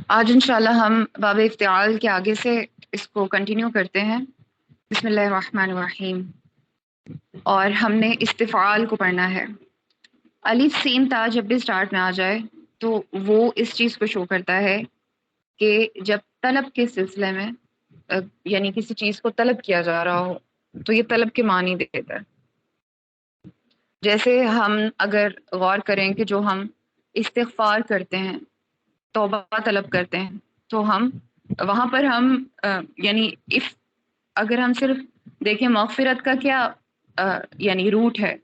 آج انشاءاللہ ہم باب افتعال کے آگے سے اس کو کنٹینیو کرتے ہیں. بسم اللہ الرحمن الرحیم. اور ہم نے استفعال کو پڑھنا ہے. الف سین تا جب بھی سٹارٹ میں آ جائے تو وہ اس چیز کو شو کرتا ہے کہ جب طلب کے سلسلے میں یعنی کسی چیز کو طلب کیا جا رہا ہو تو یہ طلب کے معنی دیتا ہے. جیسے ہم اگر غور کریں کہ جو ہم استغفار کرتے ہیں، توبہ طلب کرتے ہیں، تو ہم وہاں پر ہم یعنی اگر ہم صرف دیکھیں مغفرت کا کیا یعنی روٹ ہے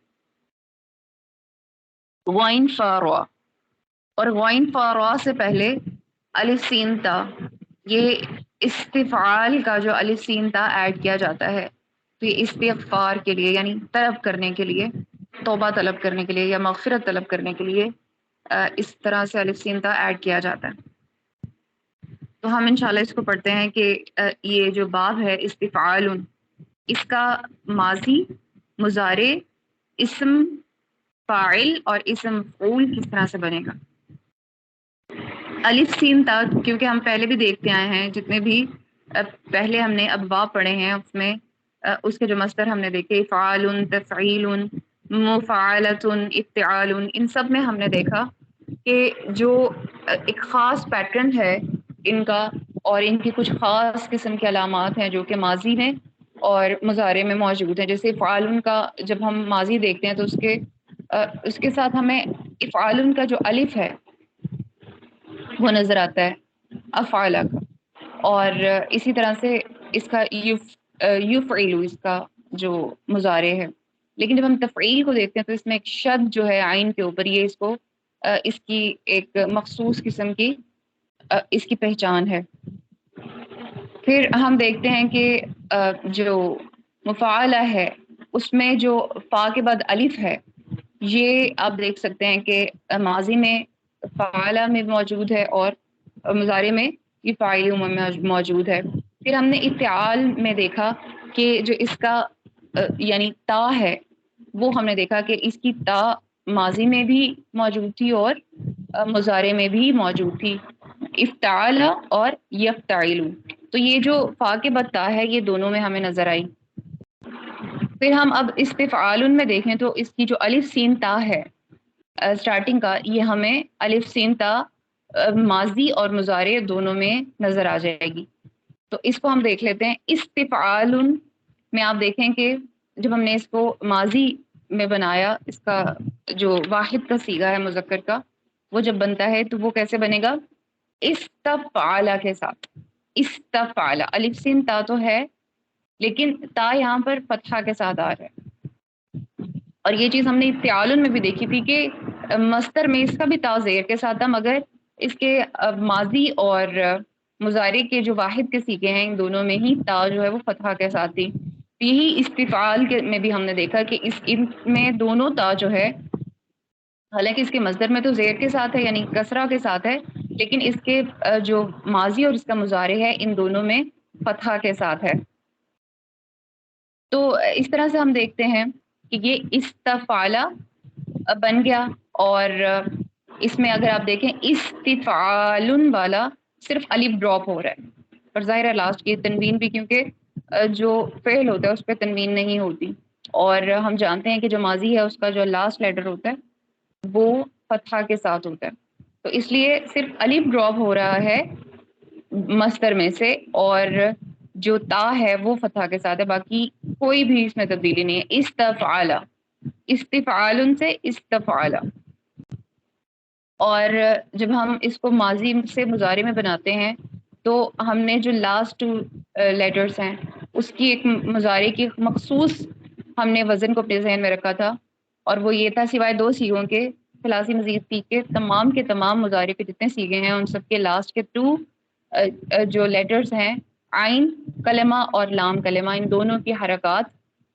غین فاروا، اور غین فاروا سے پہلے الف سین تا، یہ استفعال کا جو الف سین تا ایڈ کیا جاتا ہے تو یہ استغفار کے لیے یعنی طلب کرنے کے لیے، توبہ طلب کرنے کے لیے یا مغفرت طلب کرنے کے لیے اس طرح سے الف سین تا ایڈ کیا جاتا ہے. تو ہم انشاءاللہ اس کو پڑھتے ہیں کہ یہ جو باب ہے استفعال، اس کا ماضی، مضارع، اسم فاعل اور اسم مفعول کس طرح سے بنے گا. الف سین تا کیونکہ ہم پہلے بھی دیکھتے آئے ہیں، جتنے بھی پہلے ہم نے ابواب پڑھے ہیں اس میں اس کے جو مصدر ہم نے دیکھے فعال، تفعیل، مفاعلۃ، افتعال، ان سب میں ہم نے دیکھا کہ جو ایک خاص پیٹرن ہے ان کا، اور ان کی کچھ خاص قسم کے علامات ہیں جو کہ ماضی میں اور مضارع میں موجود ہیں. جیسے افعال کا جب ہم ماضی دیکھتے ہیں تو اس کے ساتھ ہمیں افعال کا جو الف ہے وہ نظر آتا ہے افعال کا، اور اسی طرح سے اس کا یفعل، اس کا جو مضارع ہے. لیکن جب ہم تفعیل کو دیکھتے ہیں تو اس میں ایک شد جو ہے عین کے اوپر، یہ اس کو اس کی ایک مخصوص قسم کی اس کی پہچان ہے. پھر ہم دیکھتے ہیں کہ جو مفعلہ ہے اس میں جو فا کے بعد الف ہے، یہ آپ دیکھ سکتے ہیں کہ ماضی میں فعلہ میں موجود ہے اور مضارع میں یہ فاعل میں موجود ہے. پھر ہم نے افتعال میں دیکھا کہ جو اس کا یعنی تا ہے، وہ ہم نے دیکھا کہ اس کی تا ماضی میں بھی موجود تھی اور مضارع میں بھی موجود تھی، افتعال اور یفتعل. تو یہ جو فا کے بعد تا ہے یہ دونوں میں ہمیں نظر آئی. پھر ہم اب استفعال میں دیکھیں تو اس کی جو الف سین تا ہے سٹارٹنگ کا، یہ ہمیں الف سین تا ماضی اور مضارع دونوں میں نظر آ جائے گی. تو اس کو ہم دیکھ لیتے ہیں. استفعال میں آپ دیکھیں کہ جب ہم نے اس کو ماضی میں بنایا، اس کا جو واحد کا صیغہ ہے مذکر کا، وہ جب بنتا ہے تو وہ کیسے بنے گا؟ استفعل کے ساتھ. استفعل الف سین تا تو ہے لیکن تا یہاں پر فتحہ کے ساتھ آ رہا ہے. اور یہ چیز ہم نے افتعال میں بھی دیکھی تھی کہ مصدر میں اس کا بھی تا زیر کے ساتھ تھا، مگر اس کے ماضی اور مضارع کے جو واحد کے صیغے ہیں ان دونوں میں ہی تا جو ہے وہ فتحہ کے ساتھ تھی. یہی استفعال میں بھی ہم نے دیکھا کہ ان میں دونوں تا جو ہے، حالانکہ اس کے مصدر میں تو زیر کے ساتھ ہے یعنی کسرہ کے ساتھ ہے، لیکن اس کے جو ماضی اور اس کا مضارع ہے ان دونوں میں فتحہ کے ساتھ ہے. تو اس طرح سے ہم دیکھتے ہیں کہ یہ استفعل بن گیا. اور اس میں اگر آپ دیکھیں استفعال والا صرف الف ڈراپ ہو رہا ہے، اور ظاہر ہے لاسٹ کی تنوین بھی، کیونکہ جو فعل ہوتا ہے اس پہ تنوین نہیں ہوتی، اور ہم جانتے ہیں کہ جو ماضی ہے اس کا جو لاسٹ لیٹر ہوتا ہے وہ فتحہ کے ساتھ ہوتا ہے. تو اس لیے صرف الف ڈراپ ہو رہا ہے مصدر میں سے، اور جو تا ہے وہ فتحہ کے ساتھ ہے، باقی کوئی بھی اس میں تبدیلی نہیں ہے. استفعل، استفعال سے استفعل. اور جب ہم اس کو ماضی سے مضارع میں بناتے ہیں تو ہم نے جو لاسٹ لیٹرز ہیں اس کی ایک مضارع کی مخصوص ہم نے وزن کو اپنے ذہن میں رکھا تھا، اور وہ یہ تھا سوائے دو صیغوں کے، ثلاثی مزید فی کے تمام مضارع کے جتنے صیغے ہیں ان سب کے لاسٹ کے جو لیٹرز ہیں عین کلمہ اور لام کلمہ، ان دونوں کی حرکات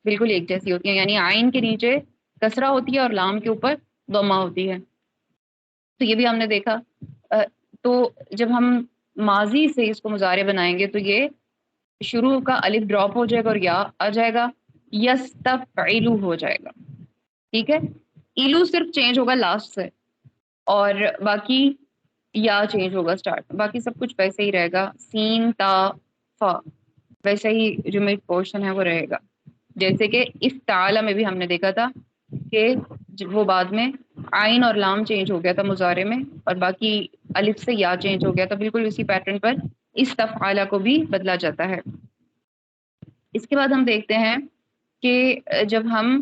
بالکل ایک جیسی ہوتی ہیں، یعنی عین کے نیچے کسرہ ہوتی ہے اور لام کے اوپر ضمہ ہوتی ہے. تو یہ بھی ہم نے دیکھا. تو جب ہم ماضی سے اس کو مضارع بنائیں گے تو یہ شروع کا الف ڈراپ ہو جائے گا اور یا آ جائے گا، یستفعلو ہو جائے گا. ٹھیک ہے، ایلو صرف چینج ہوگا لاسٹ سے، اور باقی یا چینج ہوگا اسٹارٹ، باقی سب کچھ ویسے ہی رہے گا. سین تا فا ویسے ہی جو مڈ پورشن ہے وہ رہے گا. جیسے کہ افتعال میں بھی ہم نے دیکھا تھا کہ وہ بعد میں عین اور لام چینج ہو گیا تھا مضارع میں، اور باقی الف سے یا چینج ہو گیا تھا. بالکل اسی پیٹرن پر استفعال کو بھی بدلا جاتا ہے. اس کے بعد ہم دیکھتے ہیں کہ جب ہم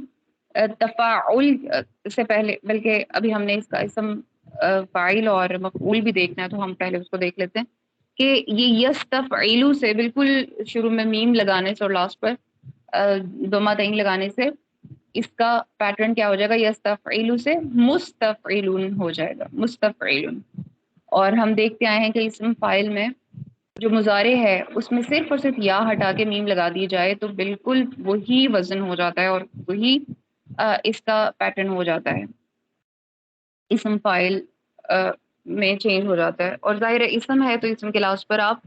تفاعل سے پہلے، بلکہ ابھی ہم نے اس کا اسم فاعل اور مفعول بھی دیکھنا ہے، تو ہم پہلے اس کو دیکھ لیتے ہیں کہ یہ یستفعلو سے بالکل شروع میں میم لگانے سے اور لاسٹ پر دوما تعین لگانے سے اس کا پیٹرن کیا ہو جائے گا، یستفعلو سے مستفعلون ہو جائے گا، مستفعلون. اور ہم دیکھتے آئے ہیں کہ اسم فاعل میں جو مضارع ہے اس میں صرف اور صرف یا ہٹا کے میم لگا دی جائے تو بالکل وہی وزن ہو جاتا ہے اور وہی اس کا پیٹرن ہو جاتا ہے، اسم فاعل میں چینج ہو جاتا ہے. اور ظاہر اسم ہے تو اسم کے لاسٹ پر آپ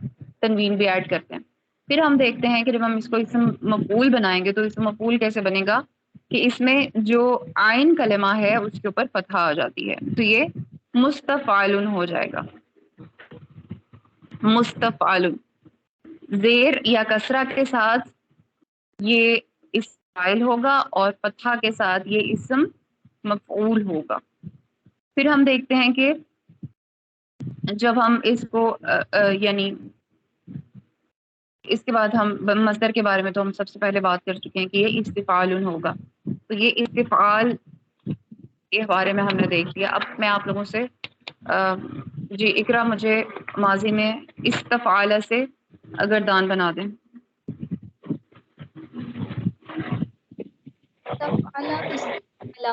تنوین بھی ایڈ کرتے ہیں. پھر ہم دیکھتے ہیں کہ جب ہم اس کو اسم مفعول بنائیں گے تو اسم مفعول کیسے بنے گا کہ اس میں جو عین کلمہ ہے اس کے اوپر فتحہ آ جاتی ہے، تو یہ مستفعلن ہو جائے گا. مستفعلن زیر یا کسرہ کے ساتھ یہ اسم فاعل ہوگا اور فتحہ کے ساتھ یہ اسم مفعول ہوگا. پھر ہم دیکھتے ہیں کہ جب ہم اس کو یعنی اس کے بعد ہم مصدر کے بارے میں تو ہم سب سے پہلے بات کر چکے ہیں کہ یہ استفعال ہوگا. تو یہ استفعال کے بارے میں ہم نے دیکھ لیا. اب میں آپ لوگوں سے جی اقرا مجھے ماضی میں استفعال سے گردان بنا دیں. استفعل استفعل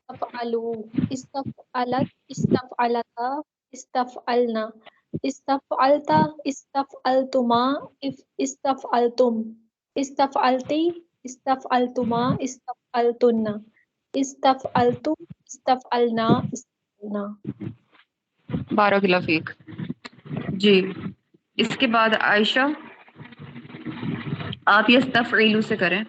استفعلوا استفعلت استفعلتا استفعلنا استفعلت استفعلتما استفعلتم استفعلتی استفعلتما استفعلتن استفعلتم استفعلنا استفعلنا. بارک اللہ فیک. جی اس کے بعد عائشہ آپ یستفعلوا سے کریں.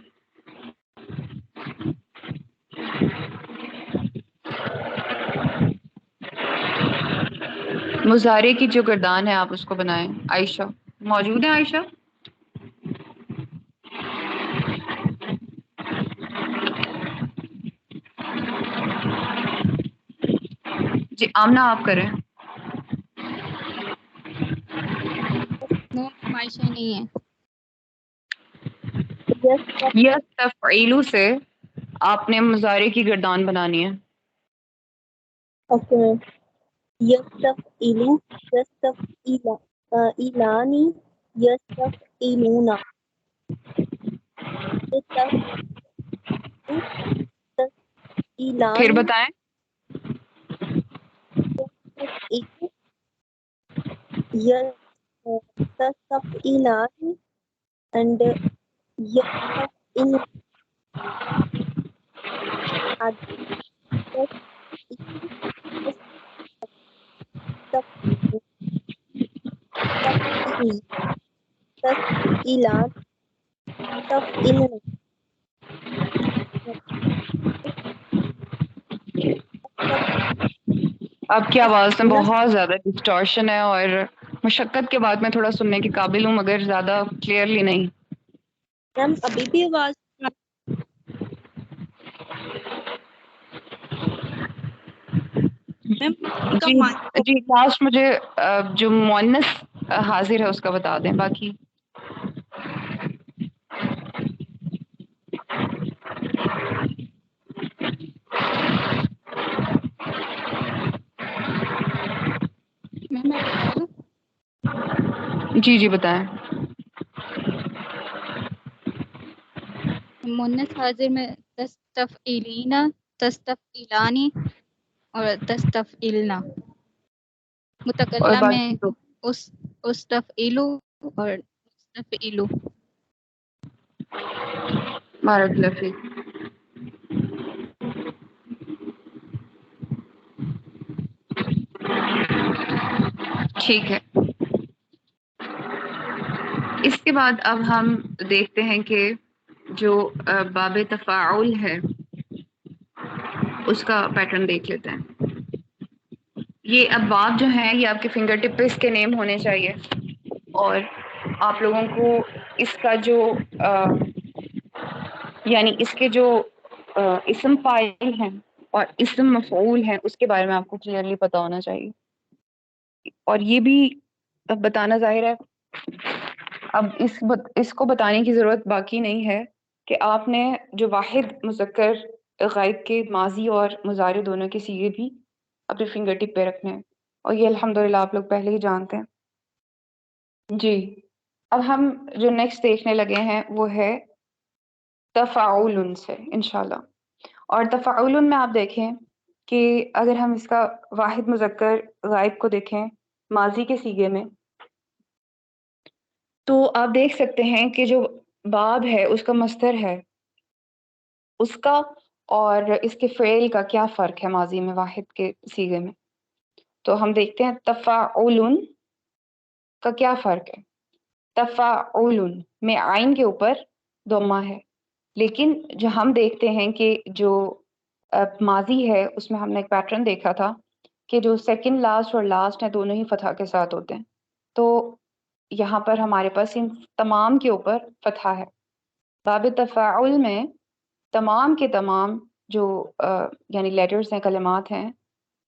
مضارع کی جو گردان ہے آپ اس کو بنائیں. عائشہ موجود ہے؟ عائشہ جی. آمنہ آپ کریں. نون عائشہ نہیں ہے. یستفعلوا سے آپ نے مضارع کی گردان بنانی ہے. Okay ma'am. یستفعلو یستفعلانی یستفعلونا پھر یستفعلانی بتائیں. یستفعلانی اینڈ یستفعل تفعیلان تفعیلن آپ کی آواز میں بہت زیادہ ڈسٹورشن ہے اور مشقت کے بعد میں تھوڑا سننے کے قابل ہوں مگر زیادہ کلیئرلی نہیں. میم ابھی بھی آواز جی جی لاسٹ مجھے جو مؤنث حاضر ہے اس کا بتا دیں. باقی میں بتا دوں. جی جی بتائیں. مؤنث حاضر میں تستفعلین تستفعلانی اور تستفعلنا. اور متکلم میں باقی تو استفعلوا اور استفعلوا. بارک اللہ فیک. ٹھیک ہے. اس کے بعد اب ہم دیکھتے ہیں کہ جو باب تفاعل ہے اس کا پیٹرن دیکھ لیتے ہیں. یہ ابواب جو ہیں یہ آپ کے فنگر ٹپ پہ اس کے نیم ہونے چاہیے، اور آپ لوگوں کو اس کا جو یعنی اس کے جو اسم فاعل ہیں اور اسم مفعول ہیں اس کے بارے میں آپ کو کلیئرلی پتہ ہونا چاہیے. اور یہ بھی بتانا ظاہر ہے اب اس کو بتانے کی ضرورت باقی نہیں ہے کہ آپ نے جو واحد مذکر غائب کے ماضی اور مضارع دونوں کے صیغے بھی اپنے فنگر ٹپ پہ رکھنے ہیں، اور یہ الحمدللہ آپ لوگ پہلے ہی جانتے ہیں. جی اب ہم جو نیکسٹ دیکھنے لگے ہیں وہ ہے تفاعل سے انشاءاللہ. اور تفاعل میں آپ دیکھیں کہ اگر ہم اس کا واحد مذکر غائب کو دیکھیں ماضی کے صیغے میں، تو آپ دیکھ سکتے ہیں کہ جو باب ہے اس کا مصدر ہے اس کا اور اس کے فعل کا کیا فرق ہے ماضی میں واحد کے صیغے میں. تو ہم دیکھتے ہیں تفاعل کا کیا فرق ہے. تفاعل میں عین کے اوپر ضمہ ہے، لیکن جو ہم دیکھتے ہیں کہ جو ماضی ہے اس میں ہم نے ایک پیٹرن دیکھا تھا کہ جو سیکنڈ لاسٹ اور لاسٹ ہیں دونوں ہی فتح کے ساتھ ہوتے ہیں. تو یہاں پر ہمارے پاس ان تمام کے اوپر فتح ہے. باب تفاعل میں تمام کے تمام جو یعنی لیٹرز ہیں، کلمات ہیں،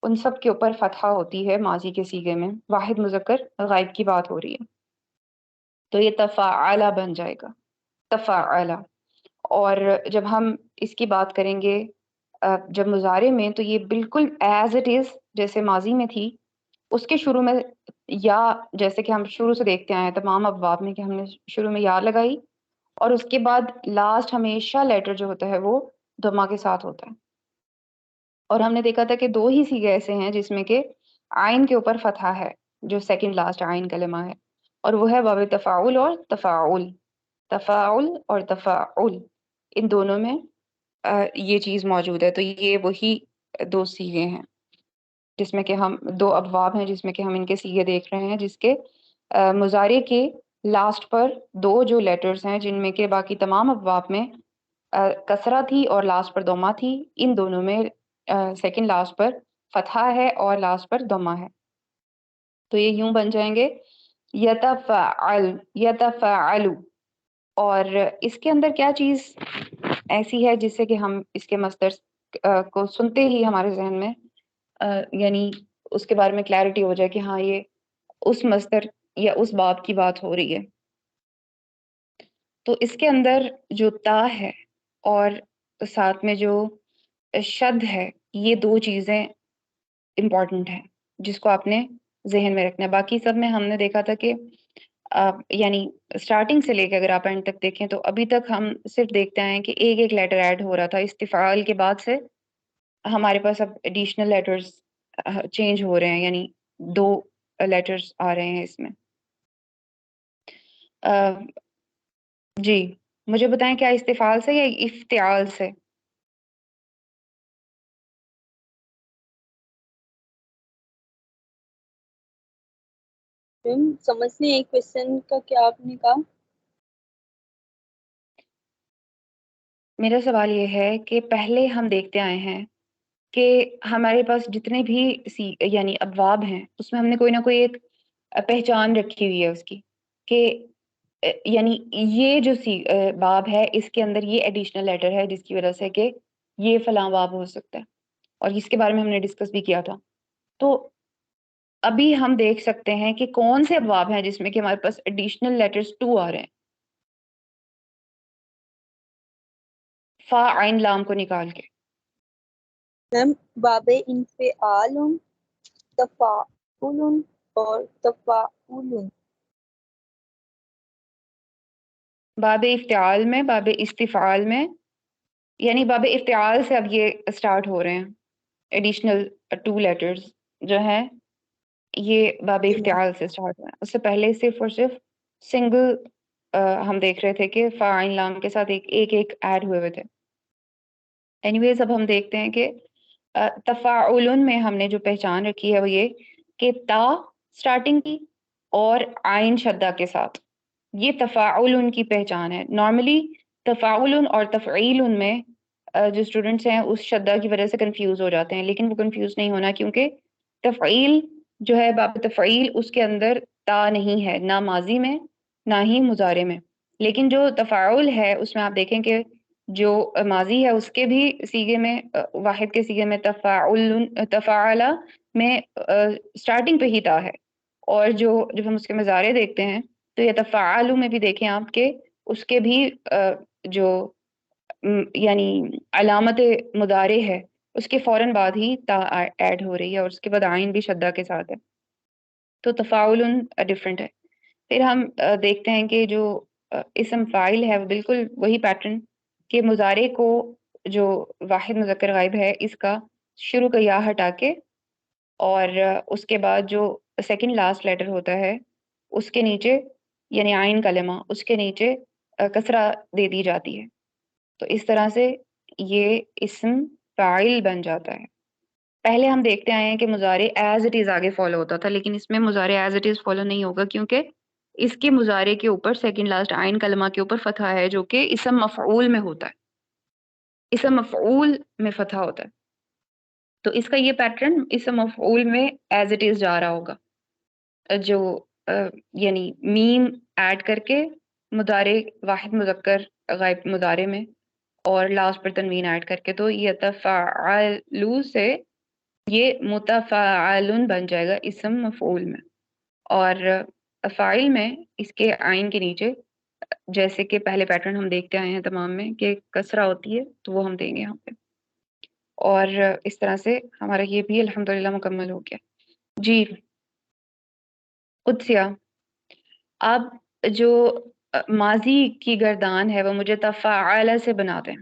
ان سب کے اوپر فتح ہوتی ہے ماضی کے صیغے میں. واحد مذکر غائب کی بات ہو رہی ہے تو یہ تفاعل بن جائے گا، تفاعل. اور جب ہم اس کی بات کریں گے جب مضارع میں، تو یہ بالکل ایز اٹ از جیسے ماضی میں تھی اس کے شروع میں یا جیسے کہ ہم شروع سے دیکھتے آئے ہیں تمام ابواب میں کہ ہم نے شروع میں یا لگائی اور اس کے بعد لاسٹ ہمیشہ لیٹر جو ہوتا ہے وہ ضمہ کے ساتھ ہوتا ہے. اور ہم نے دیکھا تھا کہ دو ہی صیغے ایسے ہیں جس میں کہ عین کے اوپر فتح ہے، جو سیکنڈ لاسٹ عین کلمہ ہے، اور وہ ہے باب تفاعل اور تفاعل. تفاعل اور تفاعل ان دونوں میں یہ چیز موجود ہے. تو یہ وہی دو صیغے ہیں جس میں کہ ہم دو ابواب ہیں جس میں کہ ہم ان کے صیغے دیکھ رہے ہیں، جس کے مضارع کے لاسٹ پر دو جو لیٹرز ہیں جن میں کہ باقی تمام ابواب میں کسرہ تھی اور لاسٹ پر ضمہ تھی، ان دونوں میں سیکنڈ لاسٹ پر فتحہ ہے اور لاسٹ پر ضمہ ہے. تو یہ یوں بن جائیں گے یتفعل، یتفعل. اور اس کے اندر کیا چیز ایسی ہے جس سے کہ ہم اس کے مصدر کو سنتے ہی ہمارے ذہن میں یعنی اس کے بارے میں کلیئرٹی ہو جائے کہ ہاں یہ اس مصدر یا اس باب کی بات ہو رہی ہے. تو اس کے اندر جو تا ہے اور ساتھ میں جو شد ہے، یہ دو چیزیں امپورٹنٹ ہیں جس کو آپ نے ذہن میں رکھنا ہے. باقی سب میں ہم نے دیکھا تھا کہ یعنی سٹارٹنگ سے لے کے اگر آپ اینڈ تک دیکھیں تو ابھی تک ہم صرف دیکھتے ہیں کہ ایک ایک لیٹر ایڈ ہو رہا تھا. استفعال کے بعد سے ہمارے پاس اب ایڈیشنل لیٹرز چینج ہو رہے ہیں، یعنی دو لیٹرز آ رہے ہیں اس میں. جی مجھے بتائیں کیا استفعال سے یا افتعال سے؟ میم سمجھ نہیں آئی کوشچن کا، کیا آپ نے کہا؟ میرا سوال یہ ہے کہ پہلے ہم دیکھتے آئے ہیں کہ ہمارے پاس جتنے بھی یعنی ابواب ہیں اس میں ہم نے کوئی نہ کوئی ایک پہچان رکھی ہوئی ہے اس کی، کہ یعنی یہ جو باب ہے اس کے اندر یہ ایڈیشنل لیٹر ہے جس کی وجہ سے کہ یہ فلاں باب ہو سکتا ہے، اور اس کے بارے میں ہم نے ڈسکس بھی کیا تھا. تو ابھی ہم دیکھ سکتے ہیں کہ کون سے ابواب ہیں جس میں کہ ہمارے پاس ایڈیشنل لیٹرز 2 آ رہے ہیں فا عین لام کو نکال کے. میم باب انفعال، تفاعل اور تفاعل. باب افتعال میں، باب استفعال میں، یعنی باب افتعال سے اب یہ اسٹارٹ ہو رہے ہیں ایڈیشنل 2 لیٹرز جو ہیں یہ باب جی میم. افتعال سے اسٹارٹ ہو رہے ہیں. اس سے پہلے صرف اور صرف سنگل ہم دیکھ رہے تھے کہ فا عین لام کے ساتھ ایک ایک ایڈ ہوئے تھے. اینی ویز اب ہم دیکھتے ہیں کہ تفاعل میں ہم نے جو پہچان رکھی ہے وہ یہ کہ تا سٹارٹنگ کی اور عین شدہ کے ساتھ یہ تفاعل کی پہچان ہے. نارملی تفاعل اور تفعیل میں جو اسٹوڈنٹس ہیں اس شدہ کی وجہ سے کنفیوز ہو جاتے ہیں، لیکن وہ کنفیوز نہیں ہونا، کیونکہ تفعیل جو ہے باب تفعیل اس کے اندر تا نہیں ہے، نہ ماضی میں نہ ہی مضارع میں. لیکن جو تفاعل ہے اس میں آپ دیکھیں کہ جو ماضی ہے اس کے بھی سیغے میں واحد کے سیغے میں تفاعل میں سٹارٹنگ پہ ہی تا ہے، اور جب ہم اس کے مضارع دیکھتے ہیں تو یہ تفاعل میں بھی دیکھیں آپ کے اس کے بھی جو یعنی علامت مضارع ہے اس کے فوراً بعد ہی تا ایڈ ہو رہی ہے، اور اس کے بعد عین بھی شدہ کے ساتھ ہے، تو تفاعل ڈفرینٹ ہے. پھر ہم دیکھتے ہیں کہ جو اسم فاعل ہے وہ بالکل وہی پیٹرن کہ مضارع کو جو واحد مذکر غائب ہے اس کا شروع کا یا ہٹا کے اور اس کے بعد جو سیکنڈ لاسٹ لیٹر ہوتا ہے اس کے نیچے یعنی عین کلمہ اس کے نیچے کسرہ دے دی جاتی ہے. تو اس طرح سے یہ اسم فاعل بن جاتا ہے. پہلے ہم دیکھتے آئے ہیں کہ مضارع ایز اٹ از آگے فالو ہوتا تھا، لیکن اس میں مضارع ایز اٹ از فالو نہیں ہوگا، کیونکہ اس کے مضارع کے اوپر سیکنڈ لاسٹ عین کلمہ کے اوپر فتحہ ہے جو کہ اسم مفعول میں ہوتا ہے، اسم مفعول میں فتحہ ہوتا ہے. تو اس کا یہ پیٹرن اسم مفعول میں ایز اٹ از جا رہا ہوگا، جو یعنی میم ایڈ کر کے مضارع واحد مذکر غائب مضارع میں اور لاسٹ پر تنوین ایڈ کر کے، تو یتفعلوا سے یہ متفاعل بن جائے گا اسم مفعول میں. اور فاعل میں اس کے عین کے نیچے جیسے کہ پہلے پیٹرن ہم دیکھتے آئے ہیں تمام میں کہ کسرہ ہوتی ہے، تو وہ ہم دیں گے یہاں پہ، اور اس طرح سے ہمارا یہ بھی الحمدللہ مکمل ہو گیا. جی قدسیہ، آپ جو ماضی کی گردان ہے وہ مجھے تفاعل سے بنا دیں.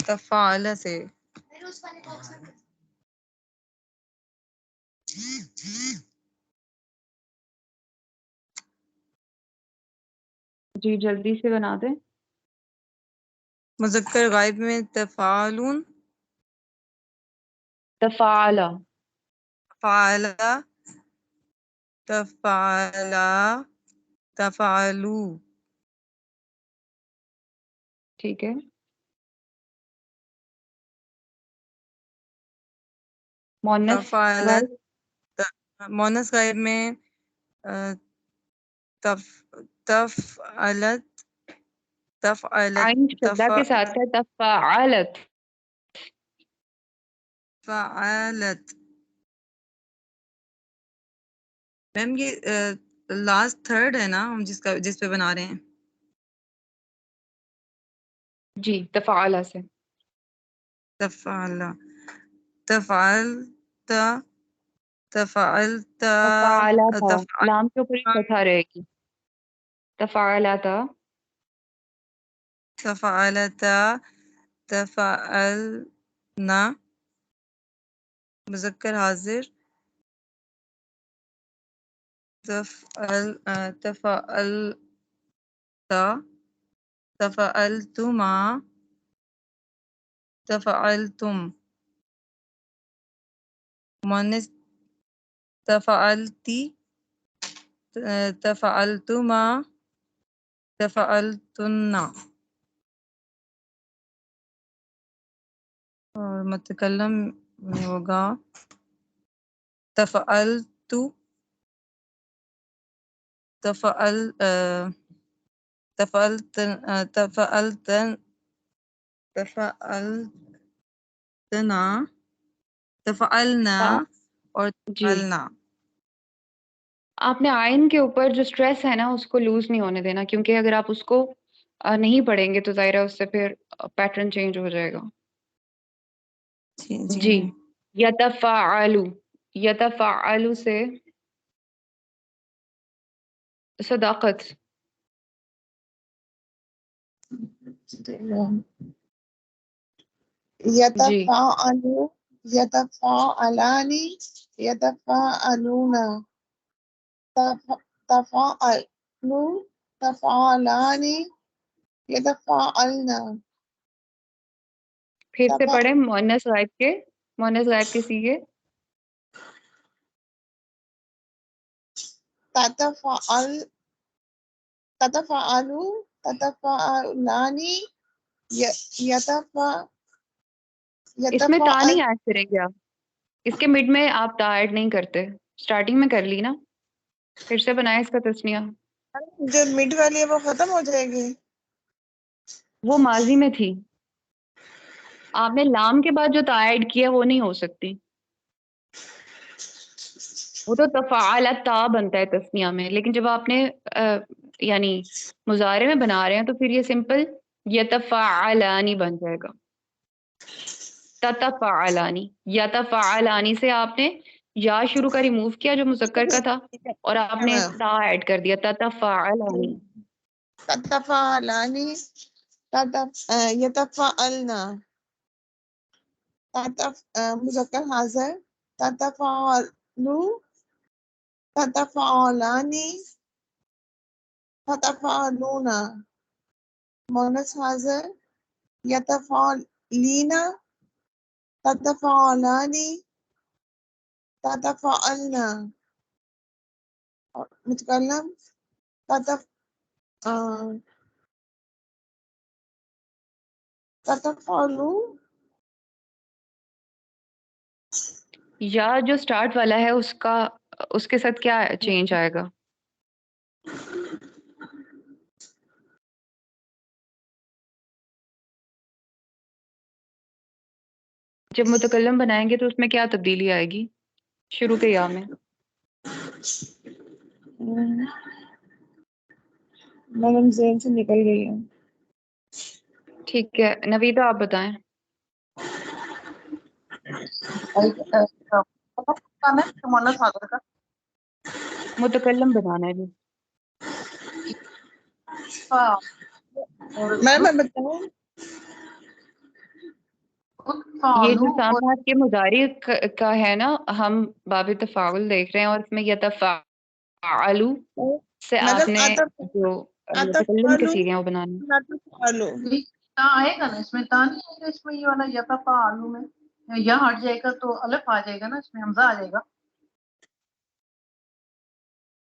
تفاعل سے جی جلدی سے بنا دیں. مذکر غائب میں تفاعلون، تفاعل، فعلا، تفعلا، تفعلو. ٹھیک ہے. مؤنث تفعلت، مونس غائب میں تفعلت، تفعلت، عین شدہ کے ساتھ ہے تفاعلت. تفعلت. میم یہ لاسٹ تھرڈ ہے نا ہم جس پہ بنا رہے ہیں؟ جی تفاعل سے. تفعلا، تفعلت، تفعلت، تفاعلتا لام کے اوپر ایک فتحہ رہے گی. تفاعلتا، تفعلتا، تفعلنا. مذکر حاضر تفعلتا، تفعلتما، تفعلتم. مؤنث تفعلتی، تفعلتما، تفعلتن. اور متکلم میں ہوگا تفعلت، تفعلتن، تفعلتنا، تفعلنا اور جی تفعلنا. آپ نے عین کے اوپر جو سٹریس ہے نا اس کو لوز نہیں ہونے دینا، کیونکہ اگر آپ اس کو نہیں پڑھیں گے تو ظاہرہ اس سے پھر پیٹرن چینج ہو جائے گا. جی جی یتفاعلو، یتفاعلو سے صداقت، يتفاعل، يتفاعلان، يتفاعلون، تفاعل، تفاعلان، يتفاعلن. پھر سے پڑھیں مؤنث غائب کے مونس غائب کے سیغے تتفعل تتفعلوا تتفعلانی یتفع اس میں تا یتفعل نہیں ایڈ کریں گے آپ، اس کے مڈ میں آپ تا ایڈ نہیں کرتے، اسٹارٹنگ میں کر لی نا، پھر سے بنائیں اس کا تسنیہ. جو مڈ والی ہے وہ ختم ہو جائے گی. وہ ماضی میں تھی، آپ نے لام کے بعد جو تا ایڈ کیا وہ نہیں ہو سکتی، وہ تو تفعلت تا بنتا ہے تسنیہ میں. لیکن جب آپ نے یعنی مضارع میں بنا رہے ہیں تو پھر یہ سمپل یتفعلانی بن جائے گا. تتفعلانی، یتفعلانی سے آپ نے یا شروع کا ریموو کیا جو مذکر کا تھا اور آپ نے ہاں. تا ایڈ کر دیا تتفعلانی. تتفعلانی یتفعلنا مذکر حاضر تتفعلوا تتفعلانی تتفعلون مونس حاضر یتفعلینا تتفعلانی تتفعلنا اور متکلم تتفعلوا. یا جو سٹارٹ والا ہے اس کے ساتھ کیا چینج آئے گا؟ جب متکلم بنائیں گے تو اس میں کیا تبدیلی آئے گی شروع کے یا میں؟ میڈم ذہن سے نکل گئی ہے. ٹھیک ہے نویدہ آپ بتائیں. متکلم بنانا ہے جی. میں بتاؤں یہ جو سامنے کے مضارع کا ہے نا، ہم باب تفاعل دیکھ رہے ہیں اور اس میں یتفاعلو سے آپ مطلب نے جو متکلم کے سیغے ہیں وہ بنانے. آئے گا نا اس میں، تا نہیں آئے گا اس میں، یہ والا یتفعلوا میں یا ہٹ جائے گا تو الف آ جائے گا نا، اس میں حمزہ آ جائے گا.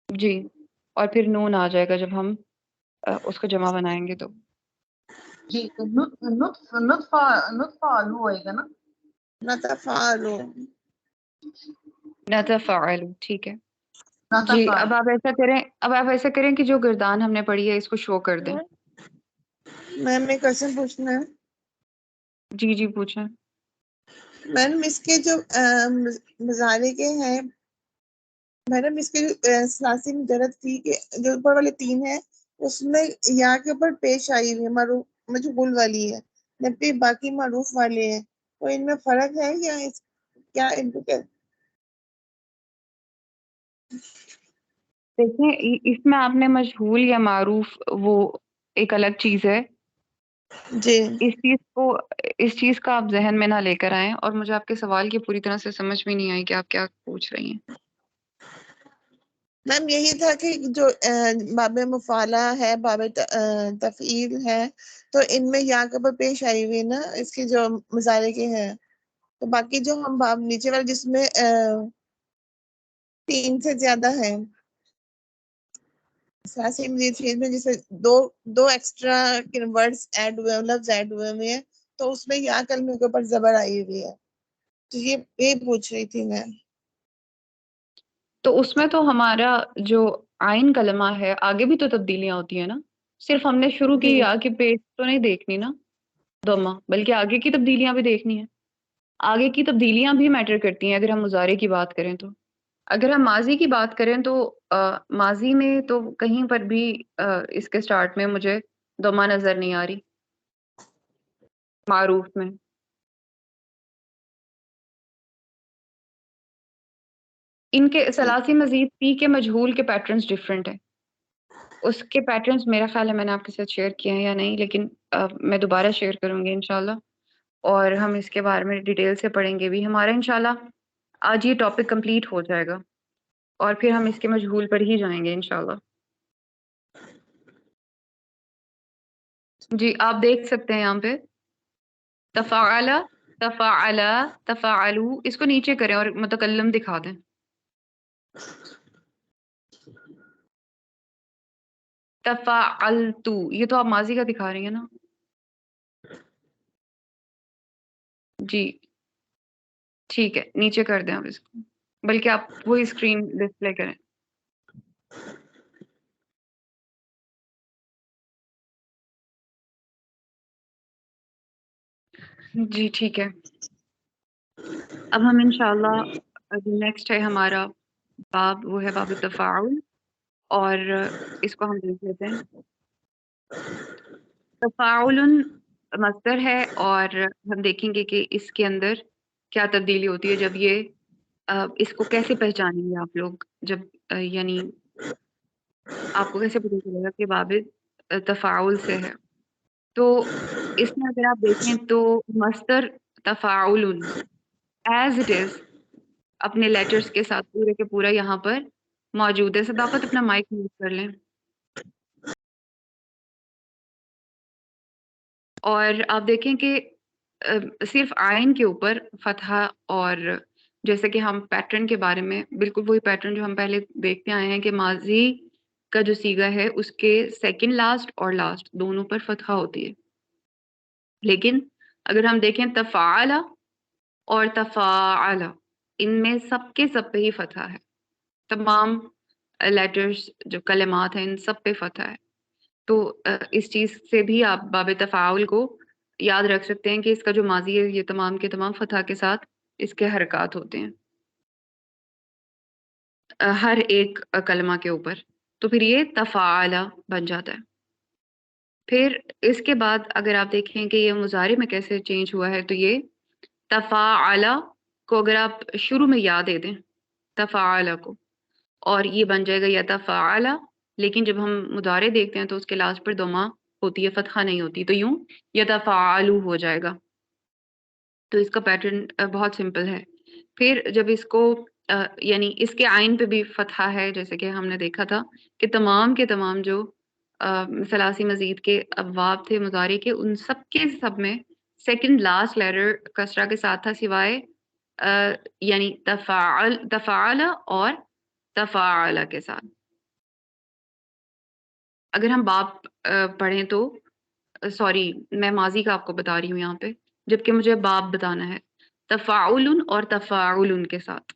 جی، اور پھر نون آ جائے گا جب ہم اس کو جمع بنائیں گے تو. جی تو نطفعلوا ہوئے گا نا. نتفعلوا نتفاعل، ٹھیک ہے جی. نتفعل. اب آپ ایسا کریں کہ جو گردان ہم نے پڑھی ہے اس کو شو کر دیں. میم ایک کوشچن پوچھنا ہے. جی جی پوچھیں. میڈم اس کے جو مضارع کے ہیں، میڈم اس کے جو ثلاثی مجرد تھی کہ جو اوپر والے تین ہیں اس میں یا کے اوپر پیش آئی ہوئی ہے، مجہول والی ہے، جبکہ باقی معروف والے ہیں، تو ان میں فرق ہے یا کیا ان کو دیکھیں اس میں آپ نے مجہول یا معروف وہ ایک الگ چیز ہے. جی اس چیز کا آپ ذہن میں نہ لے کر آئیں، اور مجھے آپ کے سوال کی پوری طرح سے سمجھ بھی نہیں آئی کہ آپ کیا پوچھ رہی ہیں. میم یہی تھا کہ جو باب مفعلہ ہے، باب تفعیل ہے، تو ان میں یا کے اوپر پیش آئی ہوئی نا اس کے جو مضارع کے ہیں، تو باقی جو ہم باب نیچے والے جس میں تین سے زیادہ ہیں میں جسے دو ایکسٹرا ورڈز ایڈ ہوئے ہیں، لفظ ایڈ ہوئے ہیں، تو اس میں یا کلمے کے اوپر زبر آئی ہوئی ہے. تو یہ پوچھ رہی تھی میں. تو اس میں تو ہمارا جو آئین کلمہ ہے آگے بھی تو تبدیلیاں ہوتی ہیں نا، صرف ہم نے شروع کی جی یا کی پیش تو نہیں دیکھنی نا دوما، بلکہ آگے کی تبدیلیاں بھی دیکھنی ہیں. آگے کی تبدیلیاں بھی میٹر کرتی ہیں اگر ہم مضارع کی بات کریں تو. اگر ہم ماضی کی بات کریں تو ماضی میں تو کہیں پر بھی اس کے سٹارٹ میں مجھے دوما نظر نہیں آ رہی معروف میں. ان کے ثلاثی مزید پی کے مجہول کے پیٹرنز ڈیفرنٹ ہیں. اس کے پیٹرنز میرا خیال ہے میں نے آپ کے ساتھ شیئر کیے ہیں یا نہیں، لیکن میں دوبارہ شیئر کروں گی انشاءاللہ، اور ہم اس کے بارے میں ڈیٹیل سے پڑھیں گے بھی. ہمارا انشاءاللہ آج یہ ٹاپک کمپلیٹ ہو جائے گا اور پھر ہم اس کے مجہول پر ہی جائیں گے انشاءاللہ. جی آپ دیکھ سکتے ہیں یہاں پہ تفاعل تفعلا تفعلو، اس کو نیچے کریں اور متکلم دکھا دیں. تفعلتو، یہ تو آپ ماضی کا دکھا رہی ہیں نا. جی ٹھیک ہے، نیچے کر دیں آپ اس کو، بلکہ آپ وہی اسکرین ڈسپلے کریں. جی ٹھیک ہے. اب ہم انشاءاللہ نیکسٹ ہے ہمارا باب، وہ ہے باب التفاعل، اور اس کو ہم دیکھ لیتے ہیں. تفاعل مصدر ہے، اور ہم دیکھیں گے کہ اس کے اندر کیا تبدیلی ہوتی ہے جب یہ اس کو کیسے پہچانیں گے آپ لوگ، جب یعنی آپ کو کیسے پتہ چلے گا کہ باب تفاعل سے ہے. تو اس میں اگر آپ دیکھیں تو مصدر تفاعل ایز اٹ از اپنے لیٹرز کے ساتھ پورے کے پورا یہاں پر موجود ہے. صداقت اپنا مائک میوٹ کر لیں. اور آپ دیکھیں کہ صرف آئین کے اوپر فتحہ، اور جیسے کہ ہم پیٹرن کے بارے میں بالکل وہی پیٹرن جو ہم پہلے دیکھتے آئے ہیں کہ ماضی کا جو صیغہ ہے اس کے سیکنڈ لاسٹ اور لاسٹ دونوں پر فتحہ ہوتی ہے. لیکن اگر ہم دیکھیں تفعل اور تفاعل، ان میں سب کے سب پہ ہی فتحہ ہے. تمام لیٹرز جو کلمات ہیں ان سب پہ فتحہ ہے. تو اس چیز سے بھی آپ باب تفاعل کو یاد رکھ سکتے ہیں کہ اس کا جو ماضی ہے یہ تمام کے تمام فتح کے ساتھ اس کے حرکات ہوتے ہیں ہر ایک کلمہ کے اوپر. تو پھر یہ تفاعل بن جاتا ہے. پھر اس کے بعد اگر آپ دیکھیں کہ یہ مضارع میں کیسے چینج ہوا ہے، تو یہ تفاعل کو اگر آپ شروع میں یا دے دیں تفاعل کو، اور یہ بن جائے گا یتفاعل. لیکن جب ہم مضارع دیکھتے ہیں تو اس کے لاسٹ پر ضمہ ہوتی ہے، فتحہ نہیں ہوتی، تو یوں یتفاعلو ہو جائے گا. تو اس کا پیٹرن بہت سمپل ہے. پھر جب اس کو یعنی اس کے آئین پہ بھی فتحہ ہے، جیسے کہ ہم نے دیکھا تھا کہ تمام کے تمام جو ثلاثی مزید کے ابواب تھے مضارع کے، ان سب کے سب میں سیکنڈ لاسٹ لیٹر کسرہ کے ساتھ تھا، سوائے یعنی تفاعل اور تفاعل کے ساتھ. اگر ہم باب پڑھیں تو سوری میں ماضی کا آپ کو بتا رہی ہوں یہاں پہ، جبکہ مجھے باب بتانا ہے. تفاعل اور تفاعل کے ساتھ،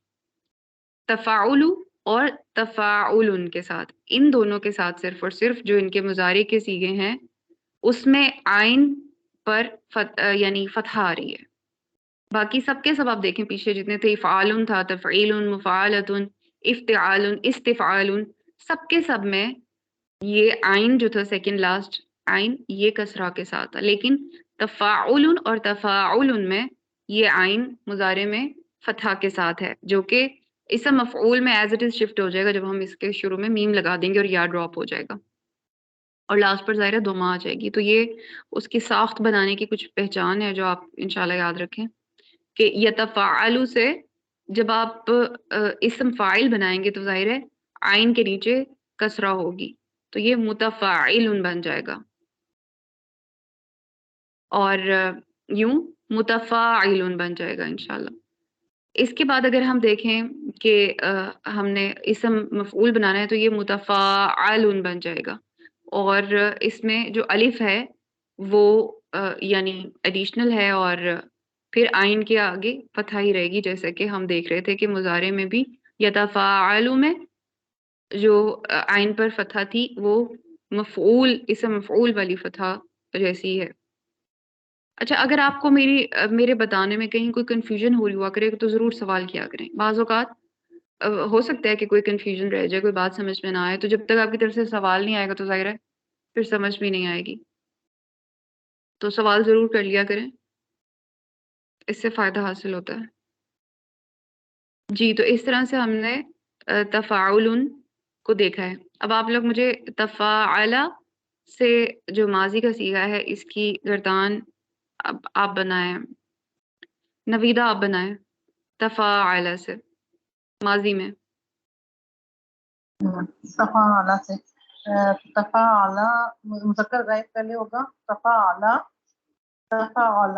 تفاعل اور تفاعل کے ساتھ، ان دونوں کے ساتھ صرف اور صرف جو ان کے مضارع کے صیغے ہیں اس میں آئین پر یعنی فتح آ رہی ہے. باقی سب کے سب آپ دیکھیں پیچھے جتنے تھے، افعال تھا، تفعیل، مفعلۃ، افتعال، استفعال، سب کے سب میں یہ آئین جو تھا سیکنڈ لاسٹ آئین یہ کسرہ کے ساتھ تھا. لیکن تفاعل اور تفاعل میں یہ آئین مضارع میں فتحہ کے ساتھ ہے، جو کہ اسم مفعول میں ایز اٹ از شفٹ ہو جائے گا جب ہم اس کے شروع میں میم لگا دیں گے اور یا ڈراپ ہو جائے گا اور لاسٹ پر ظاہر ضمہ آ جائے گی. تو یہ اس کی ساخت بنانے کی کچھ پہچان ہے جو آپ انشاءاللہ یاد رکھیں کہ یتفاعل سے جب آپ اسم فاعل بنائیں گے تو ظاہر ہے آئین کے نیچے کسرہ ہوگی، تو یہ متفاعل بن جائے گا. اور یوں متفاعل بن جائے گا انشاءاللہ. اس کے بعد اگر ہم دیکھیں کہ ہم نے اسم مفعول بنانا ہے تو یہ متفاعل بن جائے گا، اور اس میں جو الف ہے وہ یعنی ایڈیشنل ہے اور پھر آئین کے آگے فتحہ ہی رہے گی، جیسے کہ ہم دیکھ رہے تھے کہ مضارع میں بھی یتفاعل میں جو آئین پر فتحہ تھی وہ مفعول اسم مفعول والی فتحہ جیسی ہے. اچھا، اگر آپ کو میرے بتانے میں کہیں کوئی کنفیوژن ہو رہی ہوا کرے تو ضرور سوال کیا کریں. بعض اوقات ہو سکتا ہے کہ کوئی کنفیوژن رہ جائے، کوئی بات سمجھ میں نہ آئے، تو جب تک آپ کی طرف سے سوال نہیں آئے گا تو ظاہر ہے پھر سمجھ بھی نہیں آئے گی. تو سوال ضرور کر لیا کریں، اس سے فائدہ حاصل ہوتا ہے. جی تو اس طرح سے ہم نے تفاعل کو دیکھا ہے. اب آپ لوگ مجھے تفاعل سے جو ماضی کا صیغہ ہے اس کی گردان اب آپ بنائیں، نویدہ آپ بنائیں تفاعل سے ماضی میں. تفاعل سے تفاعل مذکر غائب پہلے ہوگا، تفاعل تفاعل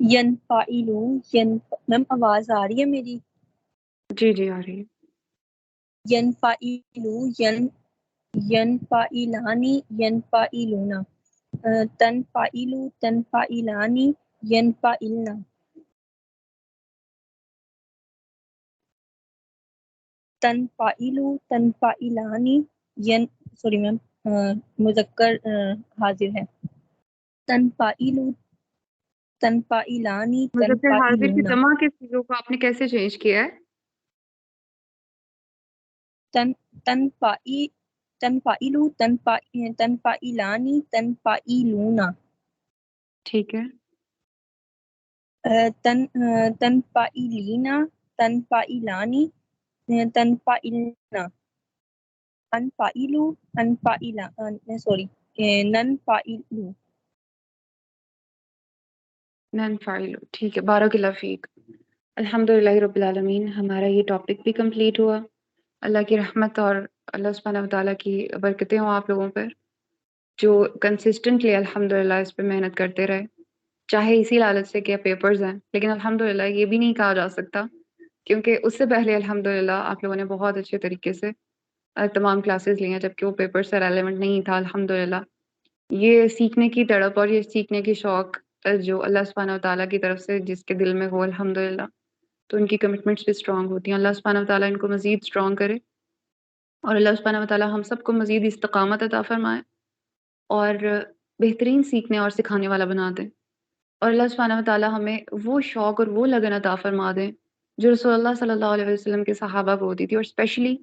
ینفعلو میم آواز آ رہی ہے میری؟ جی جی آ رہی ہے. ینفعلو ینفعلانی ینفعلونا تنفعلو تنفعلانی ینفعلنا تنفعلو تنفعلانی سوری میم مذکر حاضر ہے. تنفعلو تنفعلانی مذکر حاضر کی تنفعلونا جمع کے چیزوں کو آپ نے کیسے چینج کیا ہے؟ تنفعلو تنفعلانی تنفعلونا ٹھیک ہے. تنفعلینا تنفعلانی تنفعلنا انفعلو انفعلا سوری ننفعلو. ننفعل. ٹھیک ہے. بارک اللہ فیک. الحمدللہ رب العالمین. ہمارا یہ ٹاپک بھی کمپلیٹ ہوا. اللہ کی رحمت اور اللہ سبحانہ وتعالیٰ کی برکتیں ہوں آپ لوگوں پر جو کنسسٹنٹلی الحمدللہ اس پہ محنت کرتے رہے، چاہے اسی لالچ سے کہ پیپرز ہیں، لیکن الحمدللہ یہ بھی نہیں کہا جا سکتا کیونکہ اس سے پہلے الحمدللہ آپ لوگوں نے بہت اچھے طریقے سے تمام کلاسز لی ہیں جبکہ وہ پیپر سے ریلیونٹ نہیں تھا. الحمدللہ یہ سیکھنے کی تڑپ اور یہ سیکھنے کی شوق جو اللہ سبحانہ وتعالیٰ کی طرف سے جس کے دل میں ہو الحمدللہ تو ان کی کمٹمنٹس بھی اسٹرانگ ہوتی ہیں. اللہ سبحانہ وتعالیٰ ان کو مزید اسٹرانگ کرے اور اللہ سبحانہ وتعالیٰ ہم سب کو مزید استقامت عطا فرمائے اور بہترین سیکھنے اور سکھانے والا بنا دیں. اور اللہ سبحانہ وتعالیٰ ہمیں وہ شوق اور وہ لگن عطا فرما دیں جو رسول اللہ صلی اللہ علیہ وسلم کے صحابہ کو ہوتی تھی. اور اسپیشلی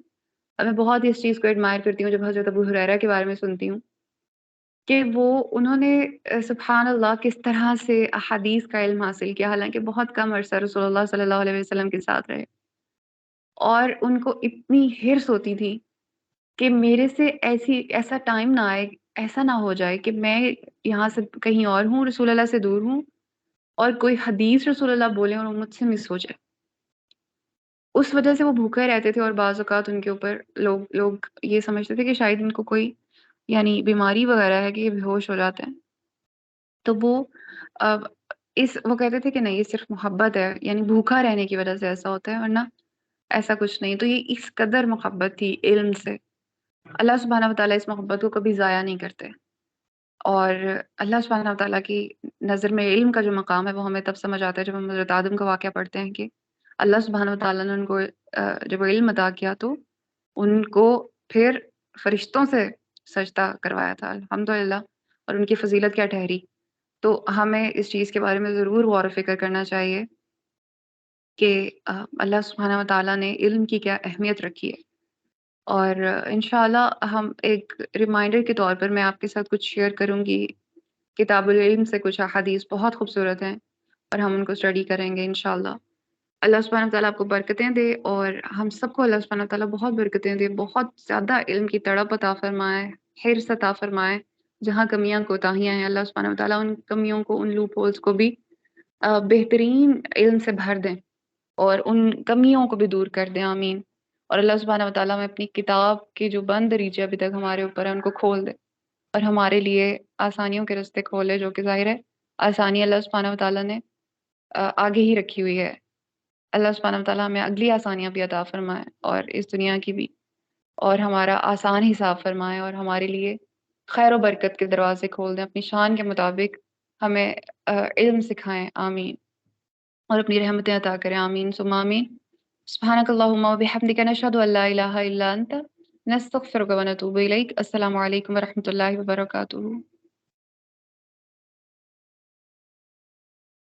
میں بہت ہی اس چیز کو ایڈمائر کرتی ہوں جب حضرت ابو ہریرہ کے بارے میں سنتی ہوں کہ انہوں نے سبحان اللہ کس طرح سے احادیث کا علم حاصل کیا، حالانکہ بہت کم عرصہ رسول اللہ صلی اللہ علیہ وسلم کے ساتھ رہے اور ان کو اتنی حرص ہوتی تھی کہ میرے سے ایسا ٹائم نہ آئے، ایسا نہ ہو جائے کہ میں یہاں سے کہیں اور ہوں، رسول اللہ سے دور ہوں اور کوئی حدیث رسول اللہ بولے اور وہ مجھ سے مس ہو جائے. اس وجہ سے وہ بھوکے رہتے تھے اور بعض اوقات ان کے اوپر لوگ یہ سمجھتے تھے کہ شاید ان کو کوئی یعنی بیماری وغیرہ ہے کہ یہ بے ہوش ہو جاتے ہیں. تو وہ کہتے تھے کہ نہیں، یہ صرف محبت ہے، یعنی بھوکا رہنے کی وجہ سے ایسا ہوتا ہے ورنہ ایسا کچھ نہیں. تو یہ اس قدر محبت تھی علم سے. اللہ سبحانہ وتعالیٰ اس محبت کو کبھی ضائع نہیں کرتے اور اللہ سبحانہ وتعالیٰ کی نظر میں علم کا جو مقام ہے وہ ہمیں تب سمجھ آتا ہے جب ہم حضرت آدم کا واقعہ پڑھتے ہیں کہ اللہ سبحانہ وتعالیٰ نے ان کو جب علم عطا کیا تو ان کو پھر فرشتوں سے سجدہ کروایا تھا الحمدللہ، اور ان کی فضیلت کیا ٹھہری. تو ہمیں اس چیز کے بارے میں ضرور غور و فکر کرنا چاہیے کہ اللہ سبحانہ وتعالیٰ نے علم کی کیا اہمیت رکھی ہے. اور انشاءاللہ ہم ایک ریمائنڈر کے طور پر میں آپ کے ساتھ کچھ شیئر کروں گی. کتاب العلم سے کچھ احادیث بہت خوبصورت ہیں اور ہم ان کو اسٹڈی کریں گے انشاءاللہ. اللہ سبحانہ وتعالیٰ آپ کو برکتیں دے اور ہم سب کو اللہ سبحانہ وتعالیٰ بہت برکتیں دے، بہت زیادہ علم کی تڑپ عطا فرمائے، حرص عطا فرمائے. جہاں کمیاں کوتاہیاں ہیں اللہ سبحانہ وتعالیٰ ان کمیوں کو، ان لوپ ہولز کو بھی بہترین علم سے بھر دیں اور ان کمیوں کو بھی دور کر دیں. آمین. اور اللہ سبحانہ وتعالیٰ میں اپنی کتاب کے جو بند ریچے ابھی تک ہمارے اوپر ہیں ان کو کھول دے اور ہمارے لیے آسانیوں کے راستے کھولے، جو کہ ظاہر ہے آسانی اللہ سبحانہ وتعالیٰ نے آگے ہی رکھی ہوئی ہے. اللہ سبحانہ وتعالیٰ ہمیں اگلی آسانیاں بھی عطا فرمائے اور اس دنیا کی بھی، اور ہمارا آسان حساب فرمائے اور ہمارے لیے خیر و برکت کے دروازے کھول دیں. اپنی شان کے مطابق ہمیں علم سکھائیں. آمین. اور اپنی رحمتیں عطا کریں. آمین ثم آمین. سبحانک اللہم و بحمدک نشہد ان لا الہ الا انت نستغفرک و نتوب الیک. السلام علیکم ورحمۃ اللہ وبرکاتہ.